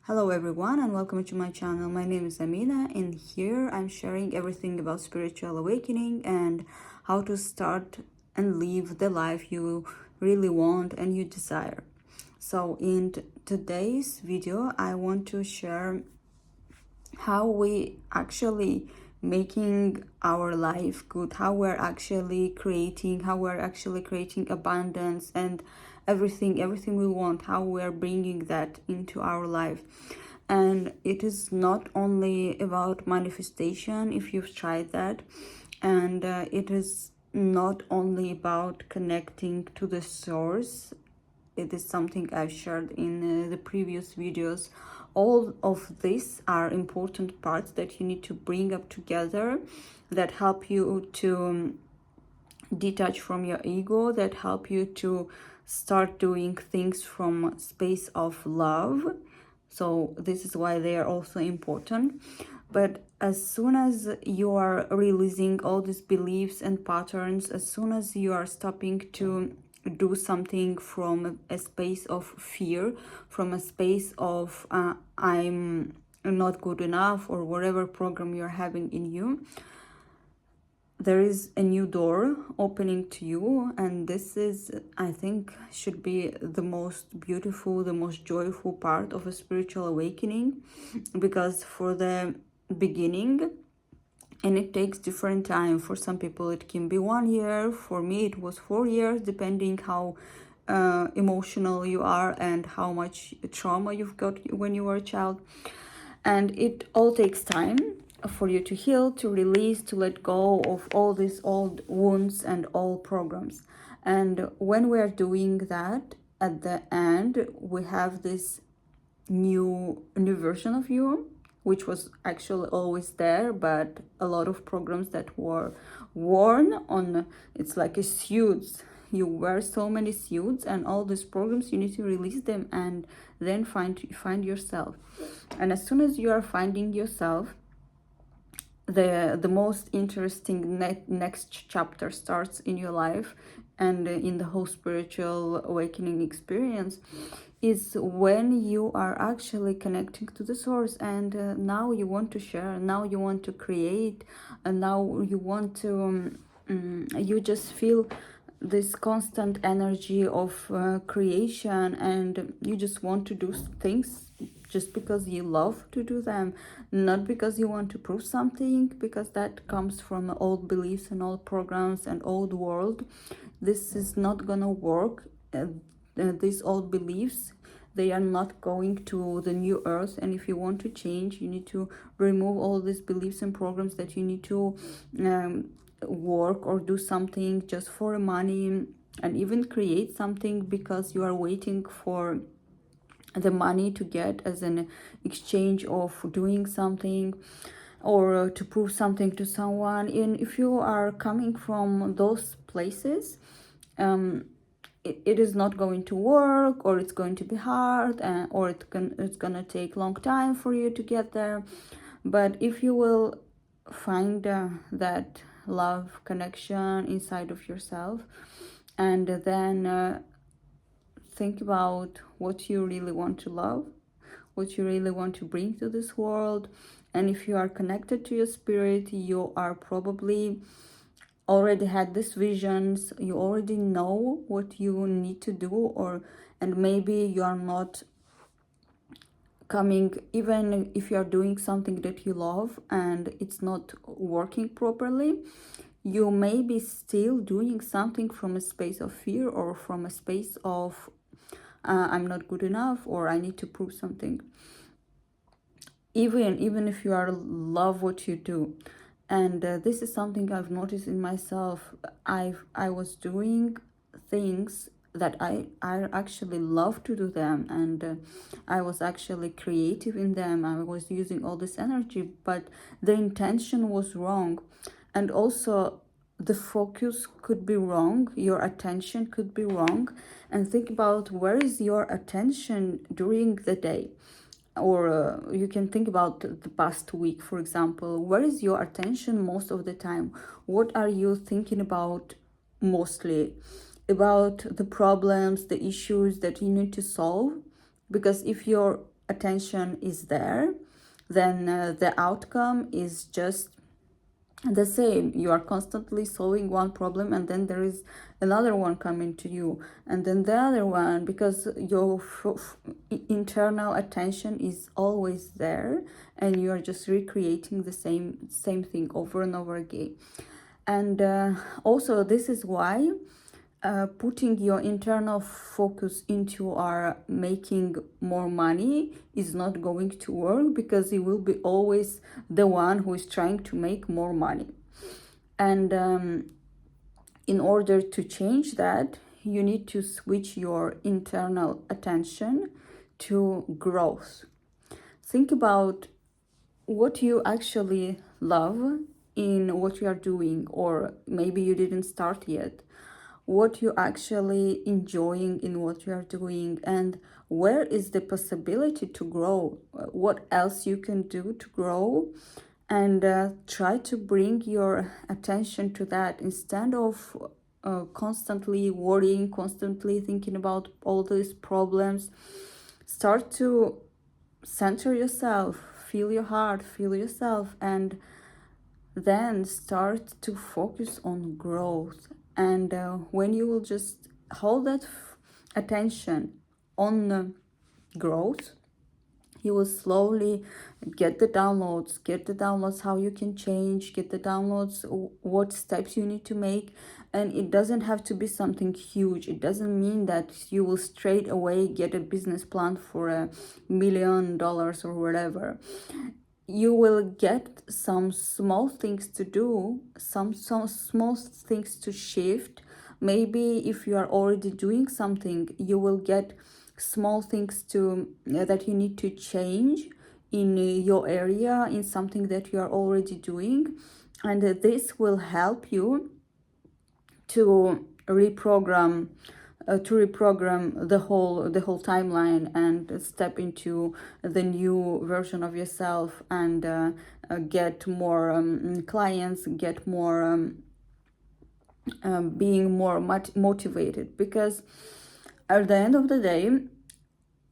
Hello everyone and welcome to my channel. My name is Amina and here I'm sharing everything about spiritual awakening and how to start and live the life you really want and you desire. So in today's video I want to share how we actually making our life good, how we're actually creating abundance and everything we want, how we're bringing that into our life. And it is not only about manifestation if you've tried that, and it is not only about connecting to the source. It is something I've shared in the previous videos. All of these are important parts that you need to bring up together, that help you to detach from your ego, that help you to start doing things from space of love. So this is why they are also important. But as soon as you are releasing all these beliefs and patterns, as soon as you are stopping to do something from a space of fear, from a space of I'm not good enough, or whatever program you're having in you, there is a new door opening to you. And this is, I think, should be the most beautiful, the most joyful part of a spiritual awakening, because for the beginning, and it takes different time. For some people it can be 1 year, for me it was 4 years, depending how emotional you are and how much trauma you've got when you were a child. And it all takes time for you to heal, to release, to let go of all these old wounds and all programs. And when we are doing that, at the end we have this new version of you, which was actually always there, but a lot of programs that were worn on, it's like a suits. You wear so many suits, and all these programs, you need to release them and then find yourself. And as soon as you are finding yourself, the most interesting next chapter starts in your life, and in the whole spiritual awakening experience is when you are actually connecting to the source. And now you want to share, now you want to create, and now you want to you just feel this constant energy of creation, and you just want to do things just because you love to do them, not because you want to prove something, because that comes from old beliefs and old programs and old world. This is not gonna work. These old beliefs, they are not going to the new earth. And if you want to change, you need to remove all these beliefs and programs that you need to work or do something just for money, and even create something because you are waiting for the money to get as an exchange of doing something, or to prove something to someone. And if you are coming from those places, it is not going to work, or it's going to be hard, or it's gonna take long time for you to get there. But if you will find that love connection inside of yourself, and then think about what you really want to love, what you really want to bring to this world. And if you are connected to your spirit, you are probably already had these visions, you already know what you need to do, or and maybe you are not coming, even if you are doing something that you love and it's not working properly, you may be still doing something from a space of fear, or from a space of I'm not good enough, or I need to prove something, even if you are love what you do. And this is something I've noticed in myself. I was doing things that I actually love to do them, and I was actually creative in them. I was using all this energy, but the intention was wrong. And also the focus could be wrong, your attention could be wrong. And think about, where is your attention during the day? Or you can think about the past week, for example. Where is your attention most of the time? What are you thinking about mostly? About the problems, the issues that you need to solve? Because if your attention is there, then the outcome is just the same. You are constantly solving one problem, and then there is another one coming to you, and then the other one, because your internal attention is always there, and you are just recreating the same thing over and over again. And also, this is why putting your internal focus into our making more money is not going to work, because you will be always the one who is trying to make more money. And in order to change that, you need to switch your internal attention to growth. Think about what you actually love in what you are doing, or maybe you didn't start yet. What you actually enjoying in what you are doing, and where is the possibility to grow, what else you can do to grow, and try to bring your attention to that, instead of constantly worrying, constantly thinking about all these problems. Start to center yourself, feel your heart, feel yourself, and then start to focus on growth. And when you will just hold that attention on growth, you will slowly get the downloads how you can change, get the downloads what steps you need to make. And it doesn't have to be something huge. It doesn't mean that you will straight away get a business plan for $1 million or whatever. You will get some small things to do, some small things to shift. Maybe if you are already doing something, you will get small things to that you need to change in your area, in something that you are already doing. And this will help you to reprogram the whole timeline, and step into the new version of yourself, and get more clients, get more being more motivated. Because at the end of the day,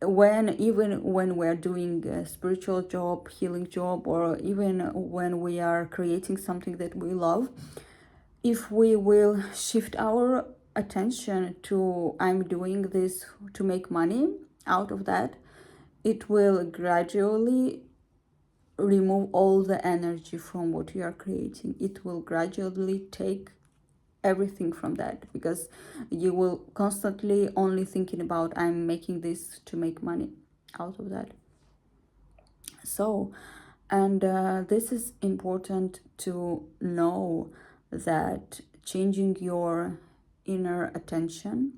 even when we're doing a spiritual job, healing job, or even when we are creating something that we love, if we will shift our attention to I'm doing this to make money out of that, it will gradually remove all the energy from what you are creating. It will gradually take everything from that, because you will constantly only thinking about I'm making this to make money out of that. So, and this is important to know, that changing your inner attention,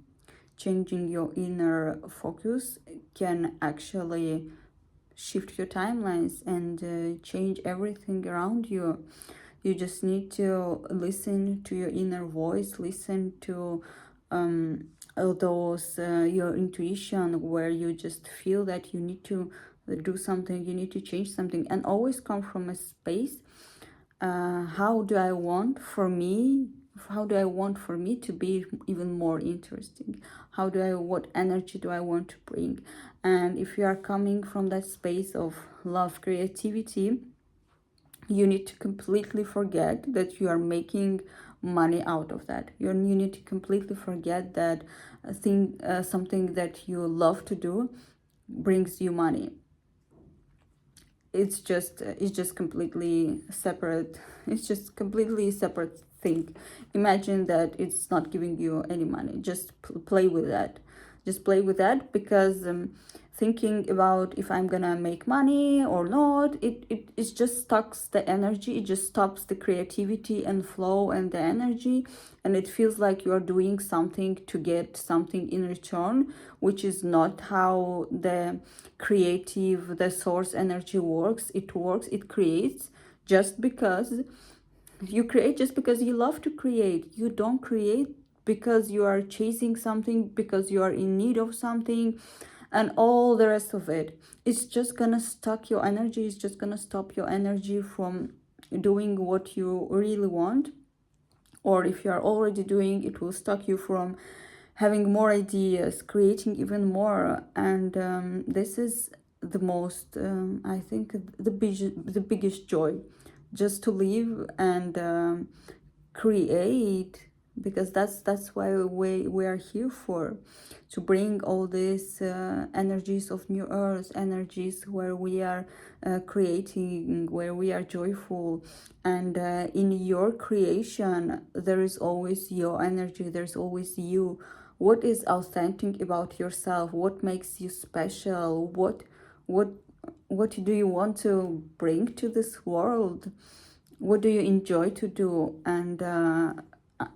changing your inner focus can actually shift your timelines and change everything around you. You just need to listen to your inner voice, listen to those your intuition, where you just feel that you need to do something, you need to change something, and always come from a space, how do I want for me to be even more interesting? What energy do I want to bring? And if you are coming from that space of love, creativity, you need to completely forget that you are making money out of that. You need to completely forget that something that you love to do brings you money. It's just completely separate. It's just completely separate thing. Imagine that it's not giving you any money. Just play with that. Just play with that, because thinking about if I'm gonna make money or not, it just stops the energy. It just stops the creativity and flow and the energy, and it feels like you are doing something to get something in return, which is not how the source energy works. It creates just because you create, just because you love to create. You don't create because you are chasing something, because you are in need of something, and all the rest of it. It's just gonna stuck your energy. It's just gonna stop your energy from doing what you really want. Or if you are already doing, it will stop you from having more ideas, creating even more. And this is the most, I think, the biggest joy, just to live and create, because that's why we are here for, to bring all these energies of new earth, energies where we are creating, where we are joyful. And in your creation there is always your energy, there's always you. What is authentic about yourself? What makes you special? What what do you want to bring to this world? What do you enjoy to do? And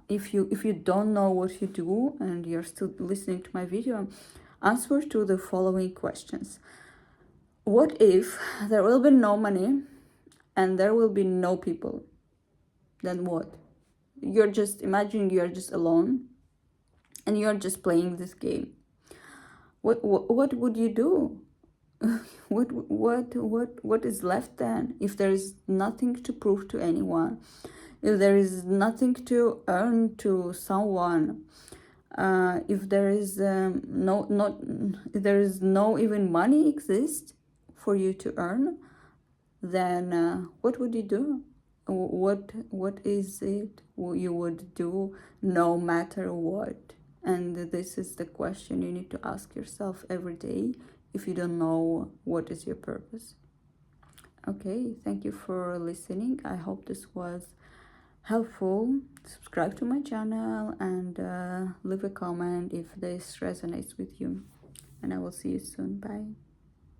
if you don't know what you do and you're still listening to my video, answer to the following questions. What if there will be no money and there will be no people? Then what? You're just imagining you're just alone and you're just playing this game. What would you do? What is left then, if there is nothing to prove to anyone, if there is nothing to earn to someone, if there is if there is no even money exist for you to earn, then what would you do? What is it you would do no matter what? And this is the question you need to ask yourself every day if you don't know what is your purpose. Okay, thank you for listening. I hope this was helpful. Subscribe to my channel and leave a comment if this resonates with you. And I will see you soon. Bye.